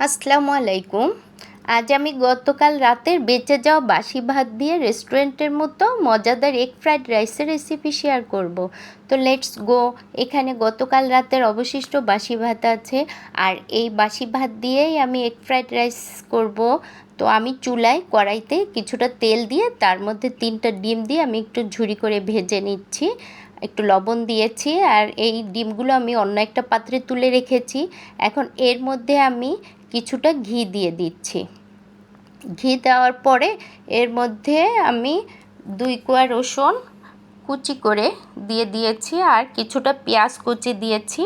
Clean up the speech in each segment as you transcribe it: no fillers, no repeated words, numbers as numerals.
আসসালামু আলাইকুম। আজ আমি গতকাল রাতের বেঁচে যাওয়া বাসি ভাত দিয়ে রেস্টুরেন্টের মতো মজাদার এগ ফ্রাইড রাইসের রেসিপি শেয়ার করব। তো লেটস গো। এখানে গতকাল রাতের অবশিষ্ট বাসি ভাত আছে, আর এই বাসি ভাত দিয়েই আমি এগ ফ্রাইড রাইস করব। তো আমি চুলায় কড়াইতে কিছুটা তেল দিয়ে তার মধ্যে 3টা ডিম দিয়ে আমি একটু ঝুরি করে ভেজে নিচ্ছি। একটু লবণ দিয়েছি, আর এই ডিমগুলো আমি অন্য একটা পাত্রে তুলে রেখেছি। এখন এর মধ্যে আমি কিছুটা ঘি দিয়ে দিচ্ছি। ঘি দেওয়ার পরে এর মধ্যে আমি 2 কোয়া রসুন কুচি করে দিয়ে দিয়েছি, আর কিছুটা পেঁয়াজ কুচি দিয়েছি।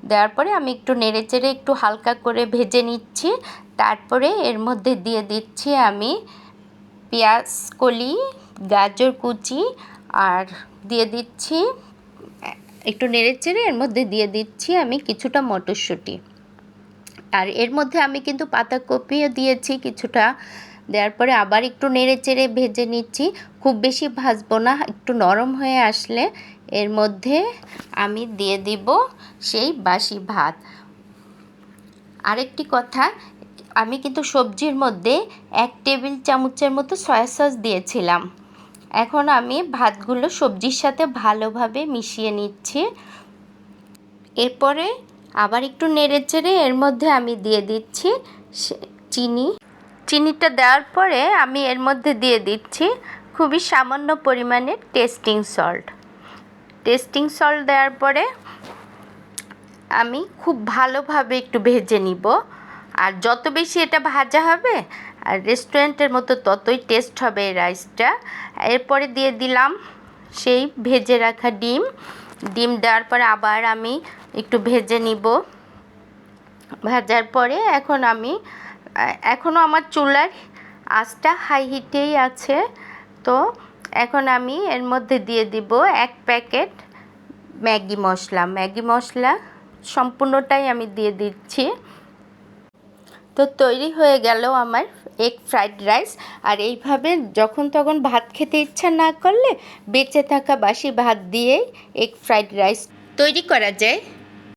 দেওয়ার পরে আমি একটু নেড়েচেড়ে একটু হালকা করে ভেজে নিচ্ছি। তারপরে এর মধ্যে দিয়ে দিচ্ছি আমি পেঁয়াজ কলি, গাজর কুচি, আর দিয়ে দিচ্ছি একটু নেড়েচেড়ে এর মধ্যে দিয়ে দিচ্ছি আমি কিছুটা মটরশুঁটি। আর এর মধ্যে আমি কিন্তু পাতাকপিও দিয়েছি কিছুটা। দেওয়ার পরে আবার একটু নেড়েচেড়ে ভেজে নিচ্ছি। খুব বেশি ভাজবো না, একটু নরম হয়ে আসলে এর মধ্যে আমি দিয়ে দিব সেই বাসি ভাত। আরেকটি কথা, আমি কিন্তু সবজির মধ্যে 1 টেবিল চামচের মতো সয়া সস দিয়েছিলাম। এখন আমি ভাতগুলো সবজির সাথে ভালোভাবে মিশিয়ে নিচ্ছি। এরপরে আবার একটু নেড়েচেড়ে এর মধ্যে আমি দিয়ে দিচ্ছি চিনিটা দেওয়ার পরে আমি এর মধ্যে দিয়ে দিচ্ছি খুবই সামান্য পরিমাণে টেস্টিং সল্ট দেওয়ার পরে আমি খুব ভালোভাবে একটু ভেজে নিব। আর যত বেশি এটা ভাজা হবে আর রেস্টুরেন্টের মতো ততই টেস্ট হবে এই রাইসটা। এরপরে দিয়ে দিলাম সেই ভেজে রাখা ডিম দেওয়ার পরে আবার আমি একটু ভেজে নিব। ভাজার পরে এখনও আমার চুলার আঁচটা হাই হিটেই আছে। তো এখন আমি এর মধ্যে দিয়ে দিব 1 প্যাকেট ম্যাগি মশলা সম্পূর্ণটাই আমি দিয়ে দিচ্ছি। তো তৈরি হয়ে গেল আমার এগ ফ্রাইড রাইস। আর এইভাবে যখন তখন ভাত খেতে ইচ্ছা না করলে বেঁচে থাকা বাসি ভাত দিয়েই এগ ফ্রাইড রাইস তৈরি করা যায়।